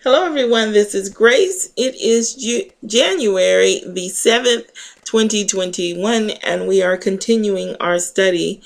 Hello, everyone. This is Grace. It is January the 7th, 2021, and we are continuing our study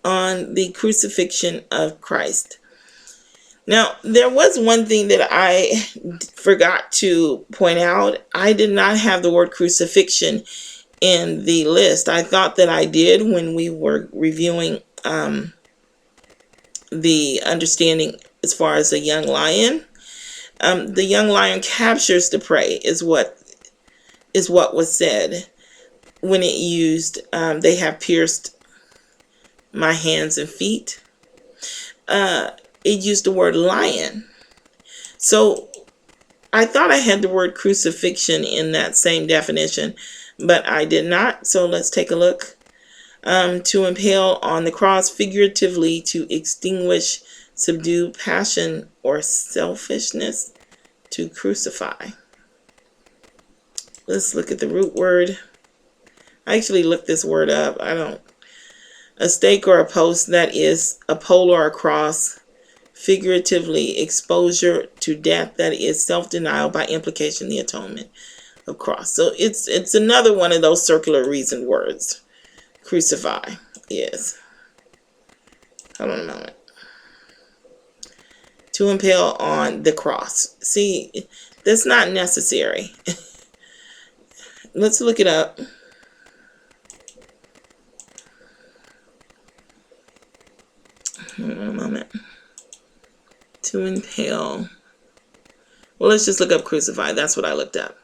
on the crucifixion of Christ. Now, there was one thing that I forgot to point out. I did not have the word crucifixion in the list. I thought that I did when we were reviewing the understanding as far as a young lion. The young lion captures the prey is what was said when it used they have pierced my hands and feet. It used the word lion. So I thought I had the word crucifixion in that same definition, but I did not. So let's take a look. To impale on the cross, figuratively to extinguish, subdue passion or selfishness, to crucify. Let's look at the root word. I actually looked this word up. A stake or a post, that is a pole or a cross. Figuratively, exposure to death, that is self-denial, by implication the atonement of cross. So it's another one of those circular reasoned words. Crucify. Yes. Hold on a moment. To impale on the cross. See, that's not necessary. Let's look it up. Hold on a moment. To impale. Well, let's just look up crucify. That's what I looked up.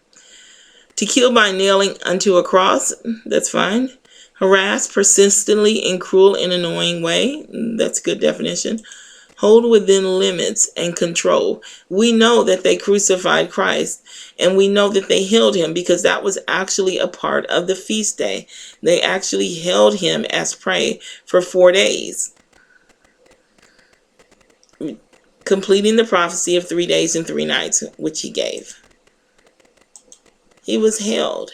To kill by nailing unto a cross. That's fine. Harass persistently in cruel and annoying way. That's a good definition. Hold within limits and control. We know that they crucified Christ, and we know that they held him because that was actually a part of the feast day. They actually held him as prey for 4 days, completing the prophecy of 3 days and 3 nights, which he gave. He was held.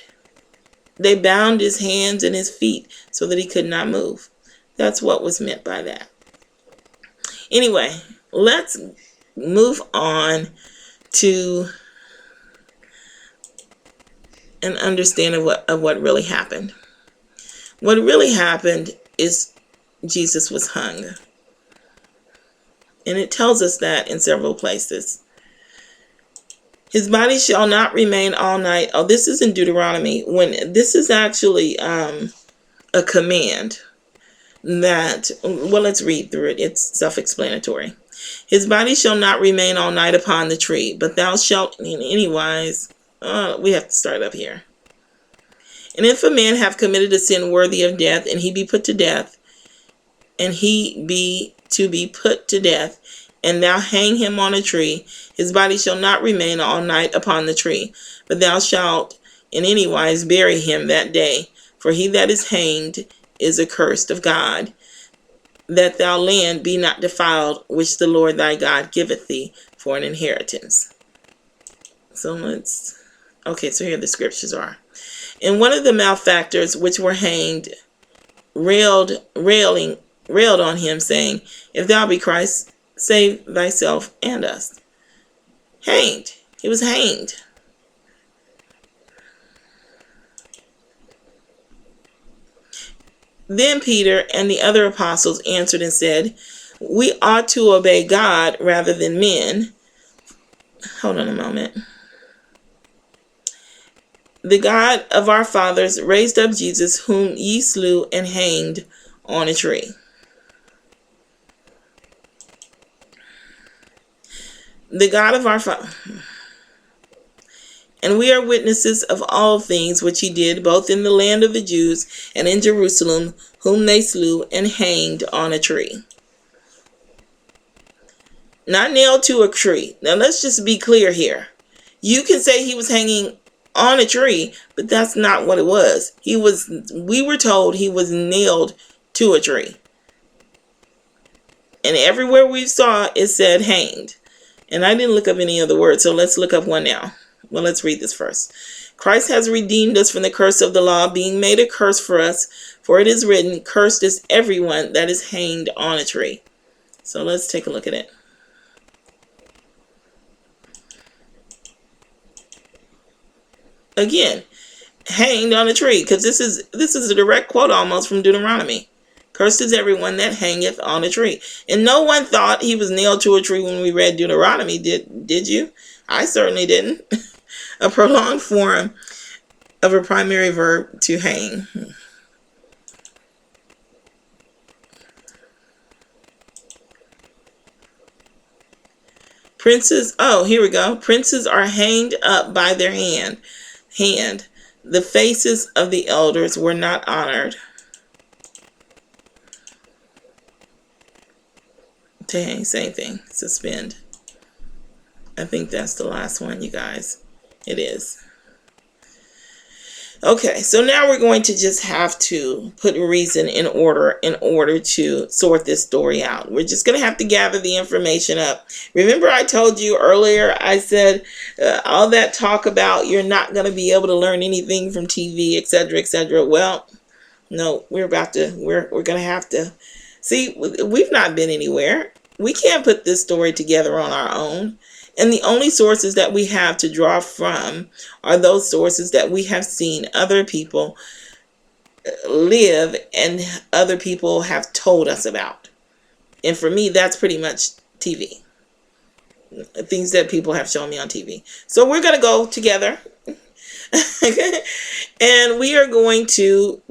They bound his hands and his feet so that he could not move. That's what was meant by that. Anyway, let's move on to an understanding of what really happened. What really happened is Jesus was hung. And it tells us that in several places. His body shall not remain all night. Oh, this is in Deuteronomy. When this is actually a command. Let's read through it. It's self-explanatory. His body shall not remain all night upon the tree, but thou shalt in any wise. We have to start up here. And if a man have committed a sin worthy of death, and he be put to death, and and thou hang him on a tree, his body shall not remain all night upon the tree, but thou shalt in any wise bury him that day. For he that is hanged is accursed of God, that thou land be not defiled, which the Lord thy God giveth thee for an inheritance. So here the scriptures are. And one of the malefactors which were hanged railed on him, saying, If thou be Christ, save thyself and us. Hanged. He was hanged. Then Peter and the other apostles answered and said, We ought to obey God rather than men. Hold on a moment. The God of our fathers raised up Jesus, whom ye slew and hanged on a tree. The God of our fathers. And we are witnesses of all things which he did, both in the land of the Jews and in Jerusalem, whom they slew and hanged on a tree. Not nailed to a tree. Now let's just be clear here. You can say he was hanging on a tree, but that's not what it was. We were told he was nailed to a tree. And everywhere we saw it said hanged. And I didn't look up any other word, so let's look up one now. Well, let's read this first. Christ has redeemed us from the curse of the law, being made a curse for us. For it is written, Cursed is everyone that is hanged on a tree. So let's take a look at it. Again, hanged on a tree, because this is a direct quote almost from Deuteronomy. Cursed is everyone that hangeth on a tree. And no one thought he was nailed to a tree when we read Deuteronomy. Did you? I certainly didn't. A prolonged form of a primary verb, to hang. Princes, oh, here we go. Princes are hanged up by their hand. The faces of the elders were not honored. To hang, same thing. Suspend. I think that's the last one, you guys. It is. Okay, so now we're going to just have to put reason in order to sort this story out. We're just going to have to gather the information up. Remember, I told you earlier, I said all that talk about you're not going to be able to learn anything from TV, etc., etc. Well, no, we're going to have to. See, we've not been anywhere. We can't put this story together on our own. And the only sources that we have to draw from are those sources that we have seen other people live and other people have told us about. And for me, that's pretty much TV. Things that people have shown me on TV. So we're going to go together. And we are going to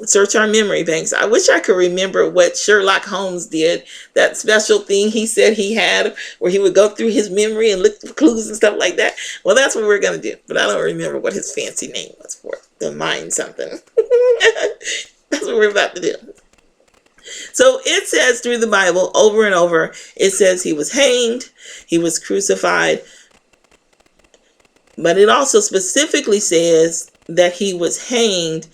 search our memory banks. I wish I could remember what Sherlock Holmes did, that special thing he said he had where he would go through his memory and look for clues and stuff like that. Well, that's what we're going to do, but I don't remember what his fancy name was for it. The mind something. That's what we're about to do. So it says through the Bible over and over, it says he was hanged, he was crucified, but it also specifically says that he was hanged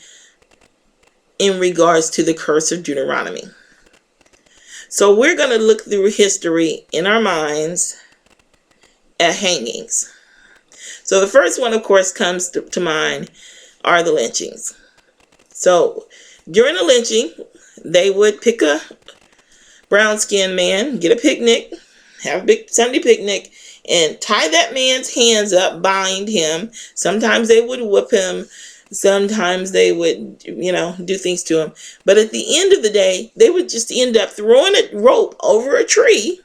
in regards to the curse of Deuteronomy. So we're going to look through history in our minds at hangings. So the first one, of course, comes to mind are the lynchings. So during a lynching, they would pick a brown-skinned man, get a picnic, have a big Sunday picnic, and tie that man's hands up, bind him. Sometimes they would whip him. Sometimes they would, do things to him. But at the end of the day, they would just end up throwing a rope over a tree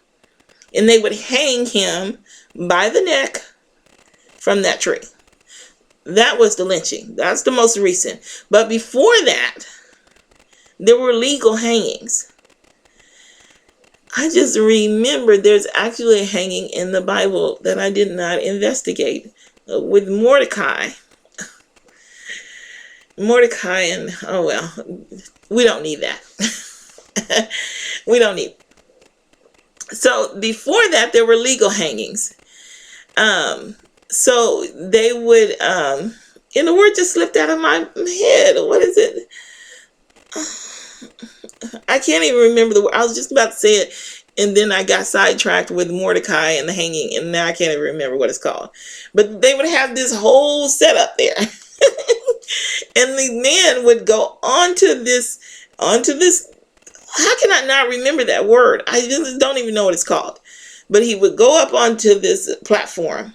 and they would hang him by the neck from that tree. That was the lynching. That's the most recent. But before that, there were legal hangings. I just remembered there's actually a hanging in the Bible that I did not investigate with Mordecai. And oh well, we don't need that. We don't need. So before that, there were legal hangings. So they would, and the word just slipped out of my head. What is it? I can't even remember the word. I was just about to say it, and then I got sidetracked with Mordecai and the hanging, and now I can't even remember what it's called. But they would have this whole setup there. And the man would go onto this. How can I not remember that word? I just don't even know what it's called. But he would go up onto this platform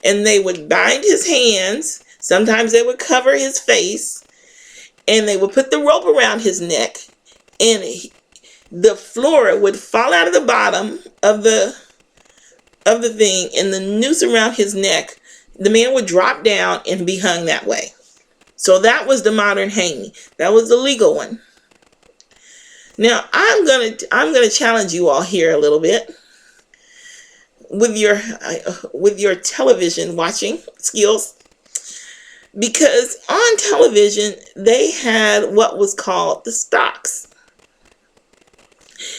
and they would bind his hands. Sometimes they would cover his face and they would put the rope around his neck, and the floor would fall out of the bottom of the thing, and the noose around his neck, the man would drop down and be hung that way. So that was the modern hanging. That was the legal one. Now I'm gonna challenge you all here a little bit with your television watching skills, because on television they had what was called the stocks.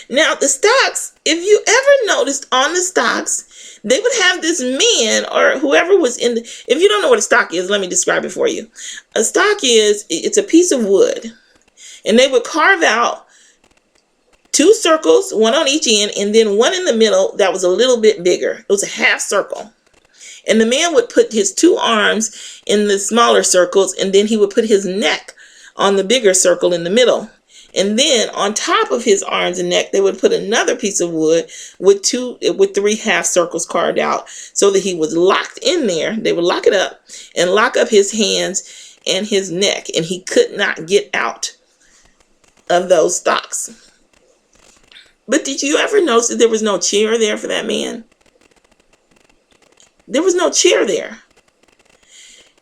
Now the stocks, if you ever noticed on the stocks, they would have this man or whoever was in if you don't know what a stock is, let me describe it for you. A stock it's a piece of wood, and they would carve out two circles, one on each end, and then one in the middle that was a little bit bigger. It was a half circle. And the man would put his two arms in the smaller circles, and then he would put his neck on the bigger circle in the middle. And then on top of his arms and neck, they would put another piece of wood with three half circles carved out so that he was locked in there. They would lock it up and lock up his hands and his neck, and he could not get out of those stocks. But did you ever notice that there was no chair there for that man? There was no chair there.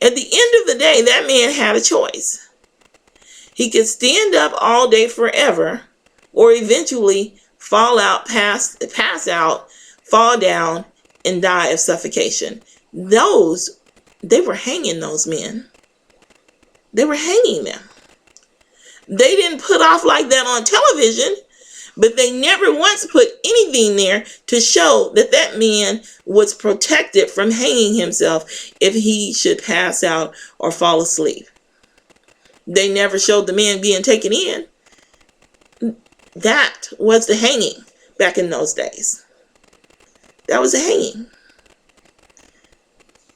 At the end of the day, that man had a choice. He could stand up all day forever, or eventually pass out, fall down, and die of suffocation. They were hanging those men. They were hanging them. They didn't put off like that on television, but they never once put anything there to show that that man was protected from hanging himself if he should pass out or fall asleep. They never showed the man being taken in. That was the hanging back in those days. That was a hanging.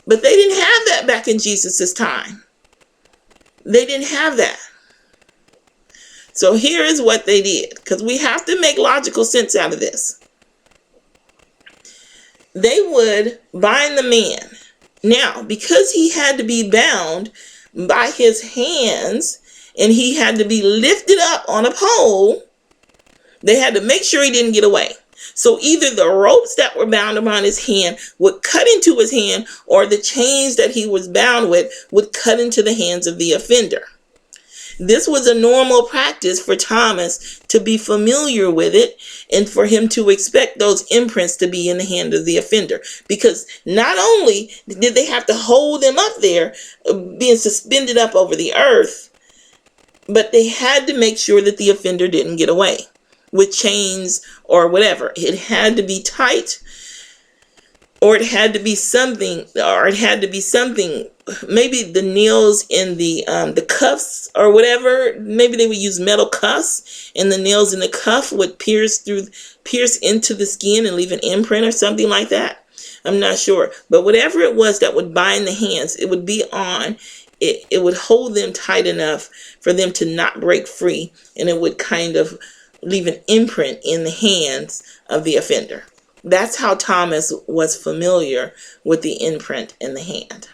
But they didn't have that back in Jesus' time. They didn't have that. So here is what they did, because we have to make logical sense out of this. They would bind the man. Now, because he had to be bound by his hands and he had to be lifted up on a pole, they had to make sure he didn't get away. So either the ropes that were bound around his hand would cut into his hand, or the chains that he was bound with would cut into the hands of the offender. This was a normal practice for Thomas to be familiar with it, and for him to expect those imprints to be in the hand of the offender. Because not only did they have to hold them up there, being suspended up over the earth, but they had to make sure that the offender didn't get away with chains or whatever. It had to be tight, or it had to be something, maybe the nails in the cuffs or whatever. Maybe they would use metal cuffs, and the nails in the cuff would pierce into the skin and leave an imprint or something like that. I'm not sure. But whatever it was that would bind the hands, it would be on. It would hold them tight enough for them to not break free, and it would kind of leave an imprint in the hands of the offender. That's how Thomas was familiar with the imprint in the hand.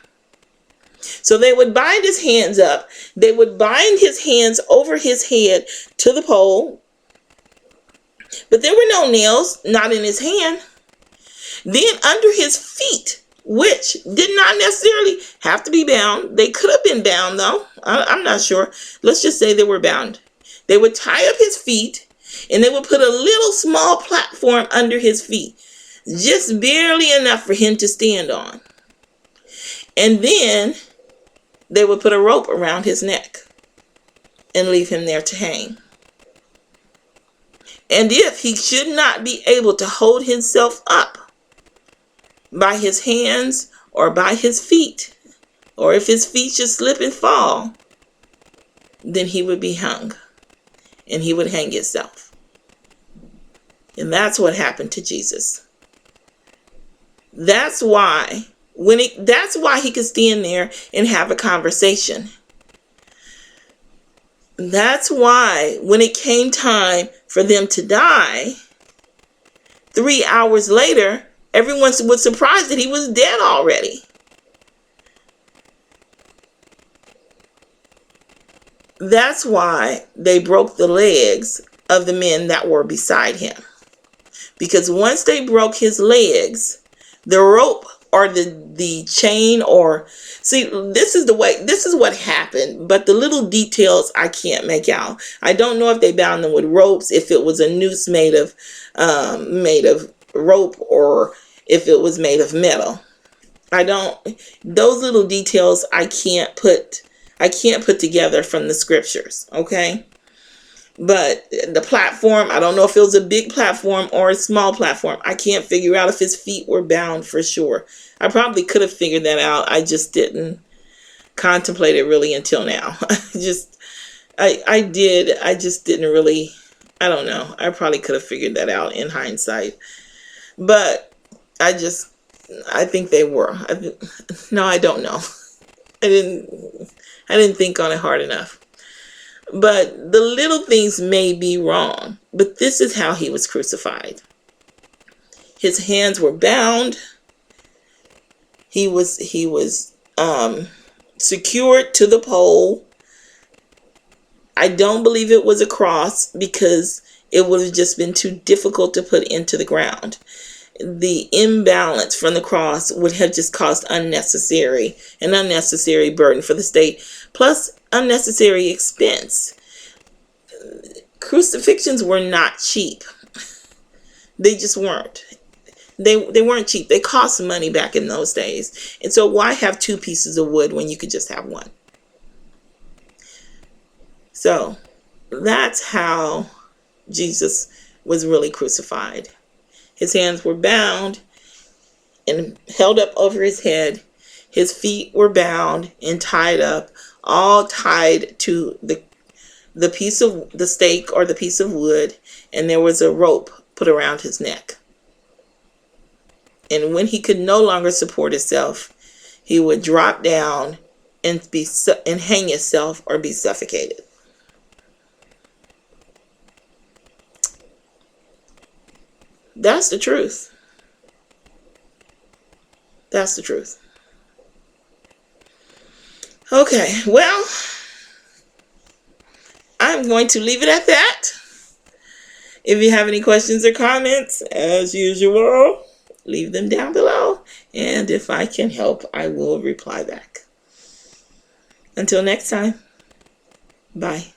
So they would bind his hands up. They would bind his hands over his head to the pole. But there were no nails, not in his hand. Then under his feet, which did not necessarily have to be bound. They could have been bound though. I'm not sure. Let's just say they were bound. They would tie up his feet, and they would put a little small platform under his feet, just barely enough for him to stand on. And then they would put a rope around his neck and leave him there to hang. And if he should not be able to hold himself up by his hands or by his feet, or if his feet should slip and fall, then he would be hung, and he would hang himself. And that's what happened to Jesus. That's why he could stand there and have a conversation. That's why when it came time for them to die, 3 hours later, everyone was surprised that he was dead already. That's why they broke the legs of the men that were beside him. Because once they broke his legs, the rope or the chain, or see, this is what happened, but the little details I can't make out. I don't know if they bound them with ropes, if it was a noose made of rope, or if it was made of metal. Those little details I can't put together from the scriptures, okay? But the platform, I don't know if it was a big platform or a small platform. I can't figure out if his feet were bound for sure. I probably could have figured that out. I just didn't contemplate it really until now. I just didn't really, I don't know. I probably could have figured that out in hindsight. But I think they were. No, I don't know. I didn't think on it hard enough. But the little things may be wrong. But this is how he was crucified. His hands were bound. He was secured to the pole. I don't believe it was a cross because it would have just been too difficult to put into the ground. The imbalance from the cross would have just caused an unnecessary burden for the state, plus unnecessary expense. Crucifixions were not cheap. They just weren't. They weren't cheap. They cost money back in those days. And so why have two pieces of wood when you could just have one? So that's how Jesus was really crucified. His hands were bound and held up over his head. His feet were bound and tied up, all tied to the piece of the stake or the piece of wood, and there was a rope put around his neck. And when he could no longer support himself, he would drop down and hang himself or be suffocated. That's the truth. That's the truth. Okay, well, I'm going to leave it at that. If you have any questions or comments, as usual, leave them down below. And if I can help, I will reply back. Until next time, bye.